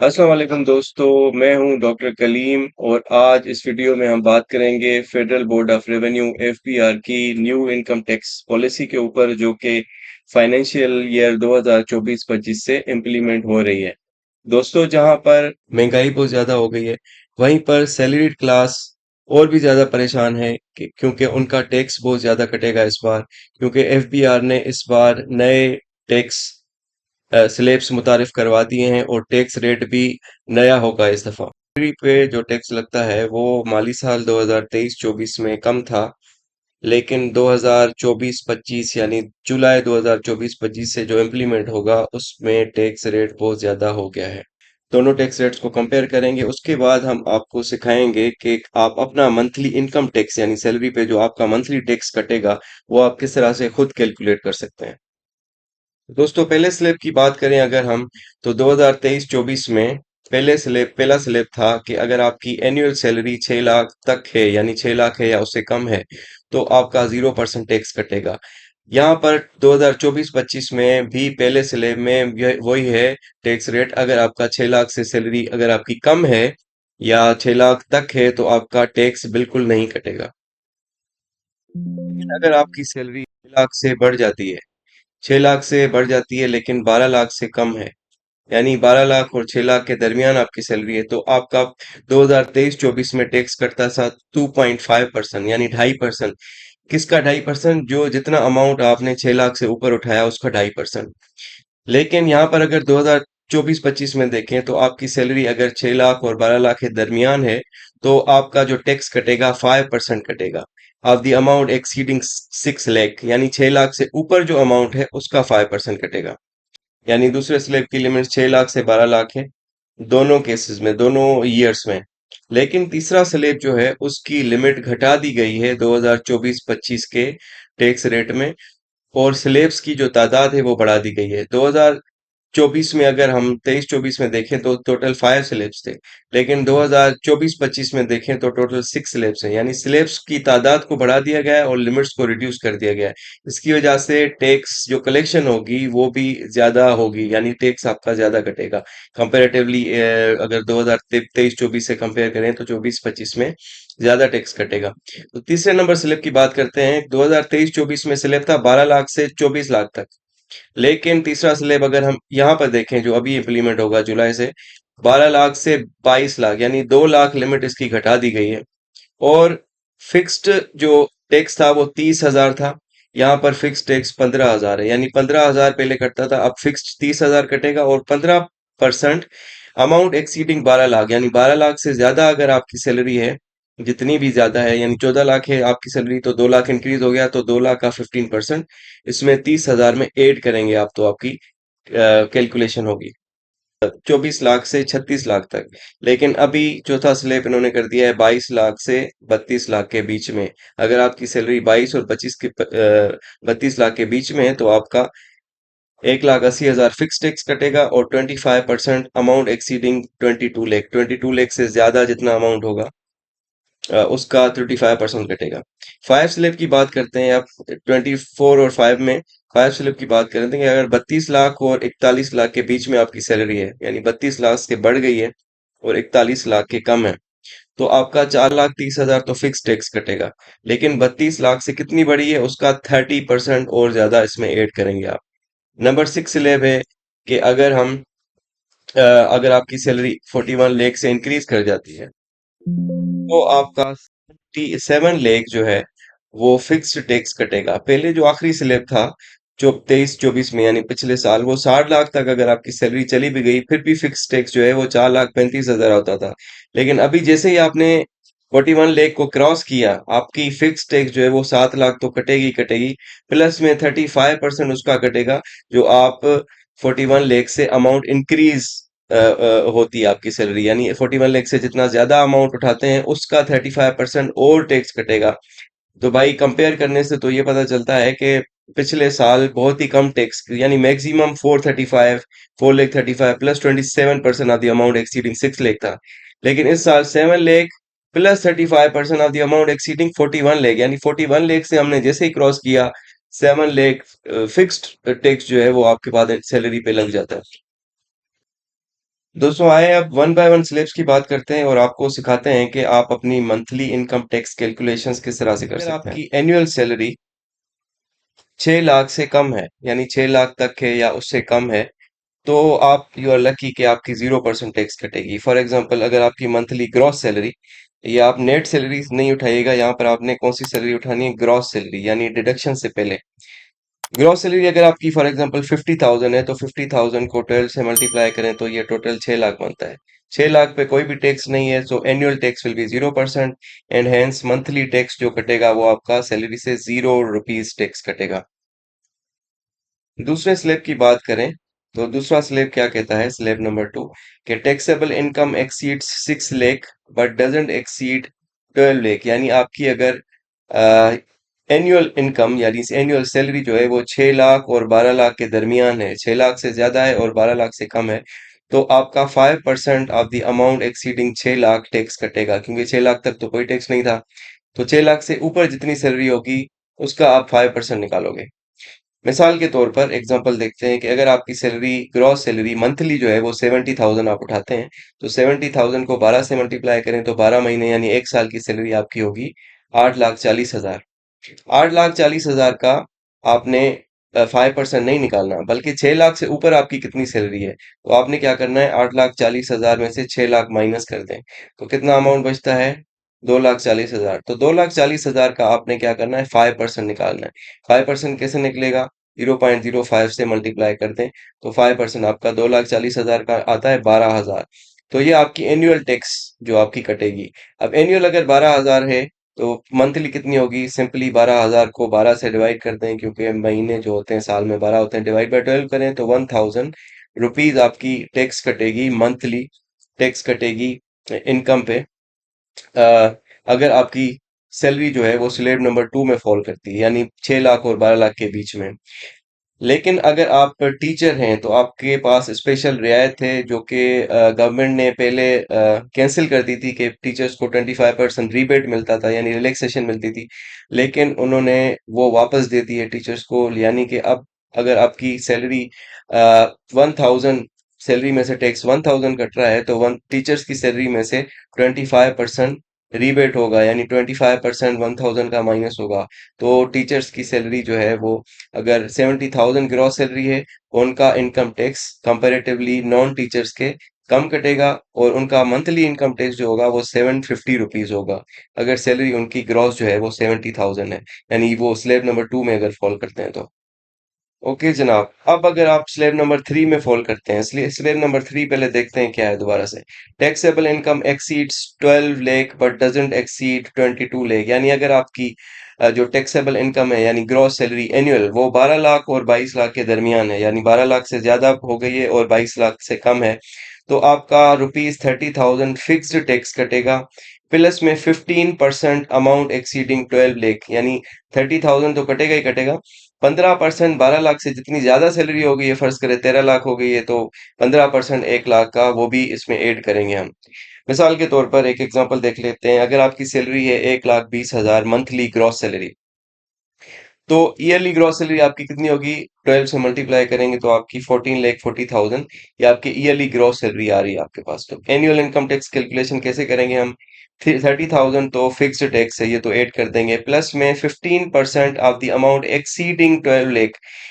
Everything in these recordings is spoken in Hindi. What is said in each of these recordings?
अस्सलाम वालेकुम दोस्तों, मैं हूं डॉक्टर कलीम और आज इस वीडियो में हम बात करेंगे federal board of revenue FBR की न्यू इनकम टैक्स पॉलिसी के ऊपर जो कि फाइनेंशियल ईयर 2024-25 से इम्प्लीमेंट हो रही है। दोस्तों, जहां पर महंगाई बहुत ज़्यादा हो गई है, वहीं पर सैलरीड क्लास और भी ज़्यादा परेशान है क्योंकि उनका टैक्स बहुत ज़्यादा कटेगा इस बार, क्योंकि एफबीआर ने इस बार नए टैक्स स्लैब्स मुतारिफ करवा दिए हैं और टैक्स रेट भी नया होगा इस दफा। सैलरी पे जो टैक्स लगता है वो माली साल 2023-24 में कम था, लेकिन 2024-25 यानी जुलाई 2024-25 से जो इम्प्लीमेंट होगा उसमें टैक्स रेट बहुत ज़्यादा हो गया है। दोनों टैक्स रेट्स को कंपेयर करेंगे, उसके बाद हम आपको सिखाएंगे कि आप अपना मंथली इनकम टैक्स यानी सैलरी पे जो आपका मंथली टैक्स कटेगा वो आप किस तरह से खुद कैलकुलेट कर सकते हैं। दोस्तों, पहले स्लैब की बात करें अगर हम, तो 2023-24 में पहला स्लैब था कि अगर आपकी एनुअल सैलरी 6 लाख तक है यानी 6 लाख है या उससे कम है तो आपका 0% टैक्स कटेगा। यहाँ पर 2024-25 में भी पहले स्लैब में वही है टैक्स रेट। अगर आपका 6 लाख से सैलरी अगर आपकी कम है या 6 लाख तक है तो आपका टैक्स बिल्कुल नहीं कटेगा। लेकिन अगर आपकी सैलरी 6 लाख से बढ़ जाती है, 6 लाख से बढ़ जाती है लेकिन 12 लाख से कम है, यानी 12 लाख और 6 लाख के दरमियान आपकी सैलरी है, तो आपका 2023-24 में टैक्स कटता था 2.5% यानी 2.5%। किसका 2.5%? जो जितना अमाउंट आपने 6 लाख से ऊपर उठाया उसका 2.5%। लेकिन यहाँ पर अगर 2024-25 में देखें तो आपकी सैलरी अगर 6 लाख और 12 लाख के दरमियान है तो आपका जो टैक्स कटेगा 5% कटेगा of the amount exceeding 6 lakh, यानी 6 लाख से ऊपर जो अमाउंट है उसका 5% कटेगा। यानी दूसरे स्लैब की लिमिट 6 लाख से 12 लाख है दोनों केसेस में, दोनों ईयर्स में। लेकिन तीसरा स्लैब जो है उसकी लिमिट घटा दी गई है 2024-25 के टैक्स रेट में, और स्लेब्स की जो तादाद है वो बढ़ा दी गई है। 2024 में अगर हम 23-24 में देखें तो टोटल 5 स्लेब्स थे, लेकिन 2024-25 में देखें तो टोटल 6 स्लेब्स हैं, यानी स्लेब्स की तादाद को बढ़ा दिया गया है और लिमिट्स को रिड्यूस कर दिया गया है। इसकी वजह से टैक्स जो कलेक्शन होगी वो भी ज्यादा होगी, यानी टैक्स आपका ज्यादा कटेगा कंपेरेटिवली। अगर 2023-24 से कंपेयर करें तो 24-25 में ज्यादा टैक्स कटेगा। तो तीसरे नंबर स्लैब की बात करते हैं। 2023-24 में स्लैब था 12 लाख से 24 लाख तक, लेकिन तीसरा स्लैब अगर हम यहाँ पर देखें जो अभी इम्प्लीमेंट होगा जुलाई से, 12 लाख से 22 लाख यानी 2 लाख लिमिट इसकी घटा दी गई है। और फिक्स्ड जो टैक्स था वो 30,000 था, यहाँ पर फिक्स टैक्स 15,000 है, यानी 15,000 पहले कटता था, अब फिक्स्ड 30,000 कटेगा और 15% अमाउंट एक्सीडिंग 12 लाख, यानी 12 लाख से ज्यादा अगर आपकी सैलरी है, जितनी भी ज्यादा है, यानी 14 लाख है आपकी सैलरी तो 2 लाख इंक्रीज हो गया, तो 2 लाख का 15% इसमें 30,000 में ऐड करेंगे आप तो आपकी कैलकुलेशन होगी 24 लाख से 36 लाख तक। लेकिन अभी चौथा स्लैब इन्होंने कर दिया है 22 लाख से 32 लाख के बीच में। अगर आपकी सैलरी 22 और 32 लाख के बीच में है तो आपका 1,80,000 फिक्स टैक्स कटेगा और 25% अमाउंट एक्सीडिंग 22 लाख, 22 लाख से ज्यादा जितना अमाउंट होगा उसका 35% कटेगा। 5 स्लैब की बात करते हैं आप। 24 और 5 में 5 स्लैब की बात करते हैं कि अगर 32 लाख और 41 लाख के बीच में आपकी सैलरी है, यानी 32 लाख से बढ़ गई है और 41 लाख के कम है, तो आपका 4,30,000 तो फिक्स टैक्स कटेगा। लेकिन 32 लाख से कितनी बढ़ी है उसका 30% और ज्यादा इसमें ऐड करेंगे आप। नंबर 6 स्लैब है कि अगर आपकी सैलरी 41 लाख से इंक्रीज कर जाती है तो आपका 7 लाख जो है वो फिक्स्ड टैक्स कटेगा। पहले जो आखिरी स्लैब था जो 23-24 में यानी पिछले साल, वो 60 लाख तक अगर आपकी सैलरी चली भी गई फिर भी फिक्स टैक्स जो है वो 4,35,000 होता था। लेकिन अभी जैसे ही आपने 41 लाख को क्रॉस किया, आपकी फिक्स टैक्स जो है वो 7 लाख तो कटेगी कटेगी, प्लस में 35% उसका कटेगा जो आप 41 लाख से अमाउंट इंक्रीज होती है आपकी सैलरी, यानी 41 लाख से जितना ज्यादा अमाउंट उठाते हैं उसका 35% और टैक्स कटेगा। तो भाई कंपेयर करने से तो ये पता चलता है कि पिछले साल बहुत ही कम टैक्स, यानी maximum 4 lakh 35 plus 27% of the amount exceeding 6 lakh था। लेकिन इस साल 7 lakh plus 35% of the amount exceeding 41 lakh, यानी 41 लाख से हमने जैसे ही क्रॉस किया 7 लाख फिक्स्ड टैक्स जो है वो आपके बाद सैलरी पे लग जाता है। दोस्तों आए अब वन बाय वन स्लेब्स की बात करते हैं और आपको सिखाते हैं कि आप अपनी मंथली इनकम टैक्स कैलकुलेशंस किस तरह से कर सकते हैं। अगर आपकी एनुअल सैलरी 6 लाख से कम है, यानी 6 लाख तक है या उससे कम है, तो आप यू आर लकी कि आपकी 0% टैक्स कटेगी। फॉर एग्जांपल अगर आपकी मंथली ग्रॉस सैलरी, या आप नेट सैलरी नहीं उठाइएगा, यहाँ पर आपने कौन सी सैलरी उठानी है, ग्रॉस सैलरी यानी डिडक्शन से पहले। ग्रॉस सैलरी अगर आपकी फॉर एग्जांपल 50,000 है, तो 50,000 को 12 से मल्टीप्लाई करें तो ये टोटल 6 लाख बनता है। 6 लाख पे कोई भी टैक्स नहीं है, सो annual tax will be 0%, and hence monthly tax जो कटेगा वो आपका सैलरी से 0 रुपीज टैक्स कटेगा। दूसरे स्लैब की बात करें तो दूसरा स्लैब क्या कहता है, स्लैब नंबर 2, कि taxable income exceeds 6 lakh but doesn't exceed 12 lakh, यानी आपकी अगर एनुअल इनकम यानी एनुअल सैलरी जो है वो 6 लाख और 12 लाख के दरमियान है, 6 लाख से ज्यादा है और 12 लाख से कम है, तो आपका 5% of the amount exceeding 6 lakh tax कटेगा, क्योंकि 6 लाख तक तो कोई टैक्स नहीं था। तो 6 लाख से ऊपर जितनी सैलरी होगी उसका आप 5% निकालोगे। मिसाल के तौर पर एग्जांपल देखते हैं कि अगर आपकी सैलरी ग्रॉस सैलरी मंथली जो है वो 70,000 आप उठाते हैं, तो 70,000 को 12 से मल्टीप्लाई करें तो 12 महीने यानी 1 साल की सैलरी आपकी होगी 8,40,000। 8,40,000 का आपने 5% नहीं निकालना, बल्कि 6 लाख से ऊपर आपकी कितनी सैलरी है, तो आपने क्या करना है, 8,40,000 में से 6 लाख माइनस कर दें, तो कितना अमाउंट बचता है, 2,40,000। तो 2,40,000 का आपने क्या करना है, 5% निकालना है। 5% कैसे निकलेगा, 0.05 से मल्टीप्लाई कर दें, तो 5% आपका 2,40,000 का आता है 12,000। तो ये आपकी एनुअल टैक्स जो आपकी कटेगी। अब एनुअल अगर 12,000 है, तो मंथली कितनी होगी, सिंपली 12,000 को 12 से डिवाइड कर दें, क्योंकि महीने जो होते हैं साल में 12 होते हैं, डिवाइड बाय 12 करें तो 1,000 रुपीज आपकी टैक्स कटेगी, मंथली टैक्स कटेगी इनकम पे। अगर आपकी सैलरी जो है वो स्लेब नंबर 2 में फॉल करती है, यानी 6 लाख और 12 लाख के बीच में। लेकिन अगर आप टीचर हैं तो आपके पास स्पेशल रियायत है, जो कि गवर्नमेंट ने पहले कैंसिल कर दी थी, कि टीचर्स को 25% रिबेट मिलता था यानी रिलैक्सेशन मिलती थी, लेकिन उन्होंने वो वापस दे दी है टीचर्स को, यानी कि अब अगर आपकी सैलरी 1,000, सैलरी में से टैक्स 1,000 कट रहा है, तो वन टीचर्स की सैलरी में से 25% रिबेट होगा, यानी 25% 1,000 का माइनस होगा। तो टीचर्स की सैलरी जो है वो, अगर 70,000 ग्रॉस सैलरी है, उनका income tax comparatively non teachers के कम कटेगा, और उनका मंथली इनकम टैक्स जो होगा वो 750 रुपीज होगा, अगर सैलरी उनकी ग्रॉस जो है वो 70,000 है, यानी वो स्लेब नंबर 2 में अगर फॉल करते हैं तो। ओके जनाब, अब अगर आप स्लेब नंबर 3 में फॉल करते हैं, इसलिए स्लेब नंबर 3 पहले देखते हैं क्या है दोबारा से। Taxable income exceeds 12 lakh but doesn't exceed 22 lakh, यानी अगर आपकी जो टैक्सेबल इनकम है यानी ग्रॉस सैलरी एनुअल वो 12 लाख और 22 लाख के दरमियान है, यानी 12 लाख से ज्यादा हो गई है और 22 लाख से कम है, तो आपका रुपीज 30,000 फिक्स्ड टैक्स कटेगा, प्लस में 15% अमाउंट एक्सीडिंग 12 लाख, यानी 30,000 तो कटेगा ही कटेगा, 15% 12 लाख से जितनी ज्यादा सैलरी हो गई है, फर्ज करें 13 लाख हो गई है, तो 15% 1 लाख का वो भी इसमें ऐड करेंगे हम। मिसाल के तौर पर एक एग्जांपल देख लेते हैं, अगर आपकी सैलरी है 1,20,000 मंथली ग्रॉस सैलरी, तो ईयरली ग्रॉस सैलरी आपकी कितनी होगी, 12 से मल्टीप्लाई करेंगे तो आपकी 14,40,000, ये आपकी ईयरली ग्रॉस सैलरी आ रही है आपके पास। तो एनुअल इनकम टैक्स कैलकुलेशन कैसे करेंगे हम, 30,000 तो फिक्स्ड टैक्स है, ये तो ऐड कर देंगे, प्लस में 15% of the amount exceeding 12 lakh,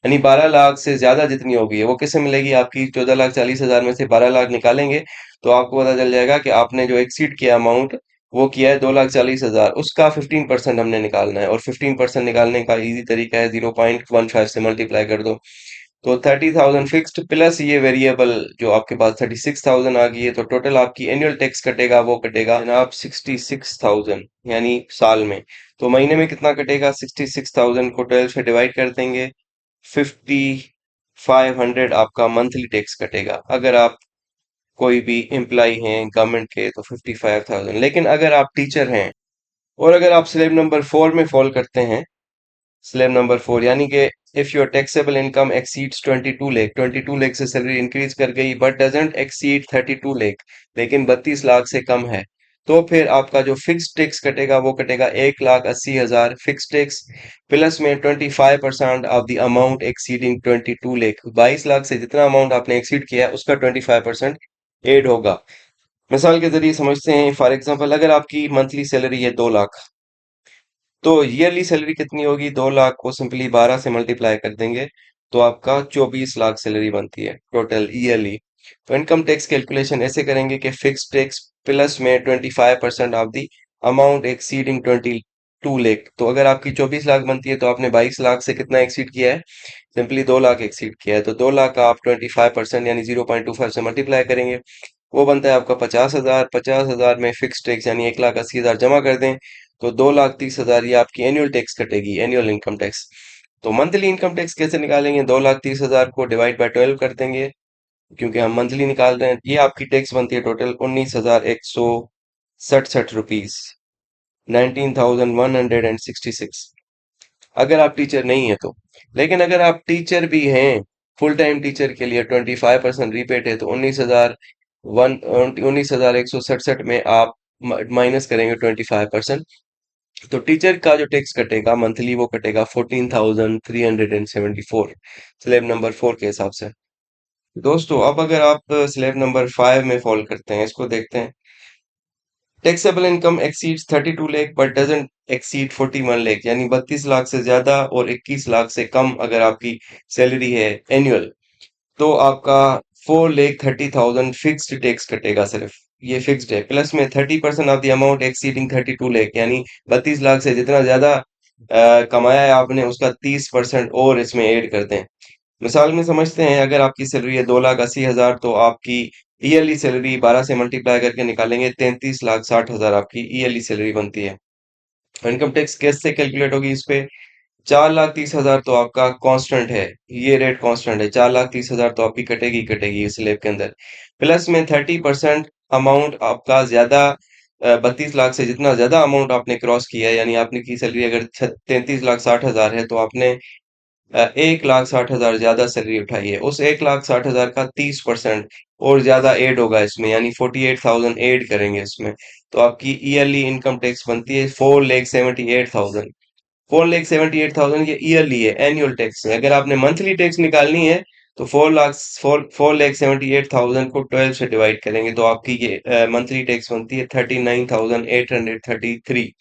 यानी 12 लाख से ज्यादा जितनी होगी वो कैसे मिलेगी, आपकी 14,40,000 में से 12 लाख निकालेंगे, तो आपको पता चल जाएगा कि आपने जो एक्सीड किया अमाउंट वो किया है 2,40,000, उसका 15% हमने निकालना है, और 15% निकालने का इजी तरीका है 0.15 से मल्टीप्लाई कर दो, तो 30,000 फिक्स्ड प्लस ये वेरिएबल जो आपके पास 36,000 आ गई है, तो टोटल आपकी एनुअल टैक्स कटेगा वो कटेगा जनाब 66,000, यानी साल में। तो महीने में कितना कटेगा, 66,000 को 12 से डिवाइड कर देंगे, 5,500 आपका मंथली टैक्स कटेगा। अगर आप कोई भी एम्प्लॉय हैं गवर्नमेंट के तो 55,000, लेकिन अगर आप टीचर हैं और अगर आप स्लैब नंबर 4 में फॉल करते हैं, स्लैब नंबर 4 यानी कि if your taxable income exceeds 22 lakh, 22 lakh से सैलरी इंक्रीज कर गई बट डजंट एक्सीड 32 लाख, लेकिन 32 लाख से कम है, तो फिर आपका जो फिक्स टैक्स कटेगा वो कटेगा 1,80,000 फिक्स टैक्स, प्लस में 25% of the amount exceeding 22 lakh, 22 lakh से जितना अमाउंट आपने एक्सीड किया है उसका 25%, ऐड होगा। मिसाल के जरिए समझते हैं, फॉर एग्जांपल अगर आपकी मंथली सैलरी है 2 लाख, तो ईयरली सैलरी कितनी होगी? 2 लाख को सिंपली 12 से मल्टीप्लाई कर देंगे तो आपका 24 लाख सैलरी बनती है टोटल ईयरली। तो इनकम टैक्स कैलकुलेशन ऐसे करेंगे कि फिक्स टैक्स प्लस में 25% of the amount exceeding 22 lakh. तो अगर आपकी 24 लाख बनती है तो आपने 22 लाख से कितना एक्सीड किया है? सिंपली 2 लाख एक्सीड किया है। तो 2 लाख का आप 25% यानी 0.25 से मल्टीप्लाई करेंगे, वो बनता है आपका 50,000। 50,000 में फिक्स टैक्स यानी 1,80,000 जमा कर दें तो 2,30,000 ये आपकी एनुअल टैक्स कटेगी, एनुअल इनकम टैक्स। तो मंथली इनकम टैक्स कैसे निकालेंगे? 2,30,000 को डिवाइड बाय 12 कर देंगे, क्योंकि हम मंथली निकाल रहे हैं। ये आपकी टैक्स बनती है टोटल 19,167 रुपीज, 19,166, अगर आप टीचर नहीं है तो। लेकिन अगर आप टीचर भी हैं, फुल टाइम टीचर के लिए 25% रिबेट है, तो 19,167 में आप माइनस करेंगे 25%। तो टीचर का जो टैक्स कटेगा मंथली वो कटेगा 14,374 स्लैब नंबर 4 के हिसाब से। दोस्तों अब अगर आप स्लैब नंबर 5 में फॉलो करते हैं, इसको देखते हैं। Taxable income exceeds 32 lakh but doesn't exceed 41 lakh, यानी 32 लाख से ज्यादा और 21 लाख से कम अगर आपकी सैलरी है एनुअल, तो आपका 4,30,000 फिक्स्ड टैक्स कटेगा सिर्फ। ये फिक्स्ड है, प्लस में 30% of the amount exceeding 32 lakh, यानी 32 लाख से जितना ज्यादा कमाया है आपने उसका 30% और इसमें ऐड कर दें। मिसाल में समझते हैं, अगर आपकी सैलरी है 2,80,000 तो आपकी ईयरली सैलरी 12 से मल्टीप्लाई करके निकालेंगे 33,60,000 आपकी ईयरली सैलरी बनती है। इनकम टैक्स कैसे कैलकुलेट होगी इस पे? 4,30,000 तो आपका कांस्टेंट है, ये रेट कांस्टेंट है, 4,30,000 तो आपकी कटेगी कटेगी इस स्लैब के अंदर। प्लस में 30% अमाउंट आपका ज्यादा, 32 लाख से जितना ज्यादा अमाउंट आपने क्रॉस किया है, यानी आपने की सैलरी अगर 33,60,000 है तो आपने 1,60,000 ज्यादा सैलरी उठाई है, उस 1,60,000 का 30% और ज्यादा ऐड होगा इसमें, यानी 48,000 ऐड करेंगे इसमें। तो आपकी ईयरली इनकम टैक्स बनती है 4,78,000। 4,78,000 ये ईयरली है, एनुअल टैक्स है। अगर आपने मंथली टैक्स निकालनी है तो 4,78,000 को 12 से डिवाइड करेंगे तो आपकी ये मंथली टैक्स बनती है 39,833।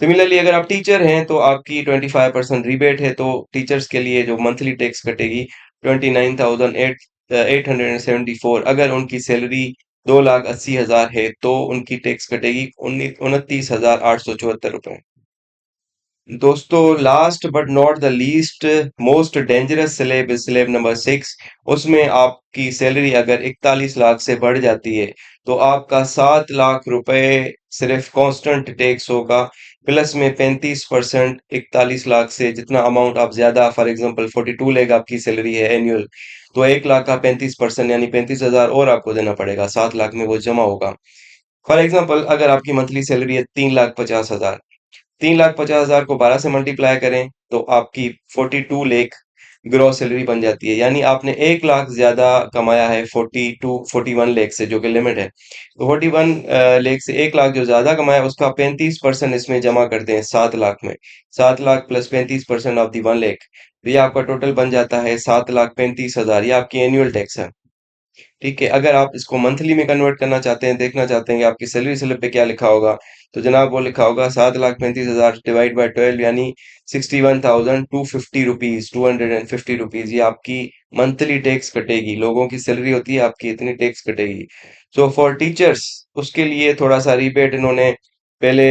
सिमिलरली अगर आप टीचर हैं तो आपकी 25% रिबेट है, तो टीचर्स के लिए जो मंथली टैक्स कटेगी 29,874। अगर उनकी सैलरी 2,80,000 है तो उनकी टैक्स कटेगी 29,874 रुपए। दोस्तों last but not the least most dangerous slab is slab number 6। उसमें आपकी सैलरी अगर 41 लाख से बढ़ जाती है तो आपका 7 लाख रुपए सिर्फ कांस्टेंट टैक्स होगा, प्लस में 35%। 41 लाख से जितना अमाउंट आप ज्यादा, फॉर एग्जांपल 42 लाख आपकी सैलरी है एनुअल, तो 1 लाख का 35% यानी 35,000 और आपको देना पड़ेगा, 7 लाख में वो जमा होगा। फॉर एग्जांपल अगर आपकी मंथली सैलरी है 3,50,000, 3,50,000 को 12 से मल्टीप्लाई करें तो आपकी 42 लाख ग्रॉस सैलरी बन जाती है, यानी आपने 1 लाख ज्यादा कमाया है 41 लाख से, जो कि लिमिट है। तो 41 लाख से 1 लाख जो ज्यादा कमाया उसका 35% इसमें जमा करते हैं 7 लाख में। 7 lakh plus 35% of the 1 lakh, तो ये आपका टोटल बन जाता है 7,35,000। ये आपकी एनुअल टैक्स है। ठीक है, अगर आप इसको मंथली में कन्वर्ट करना चाहते हैं, देखना चाहते हैं कि आपकी सैलरी स्लिप पे क्या लिखा होगा, तो जनाब वो लिखा होगा 7,35,000 डिवाइड बाय 12, यानी 61,250 रुपीज, 250 रुपीज ये आपकी मंथली टैक्स कटेगी। लोगों की सैलरी होती है आपकी, इतनी टैक्स कटेगी। सो फॉर टीचर्स उसके लिए थोड़ा सा रिबेट इन्होंने पहले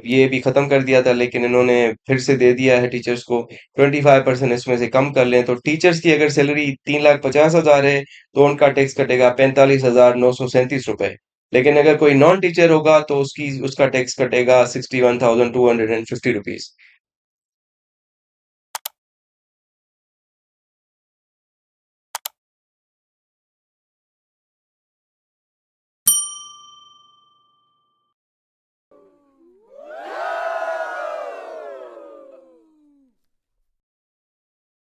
ये भी खत्म कर दिया था, लेकिन इन्होंने फिर से दे दिया है टीचर्स को। 25% इसमें से कम कर लें तो टीचर्स की अगर सैलरी 3,50,000 है तो उनका टैक्स कटेगा 45,937 रुपए। लेकिन अगर कोई नॉन टीचर होगा तो उसका टैक्स कटेगा 61,250 रुपीज।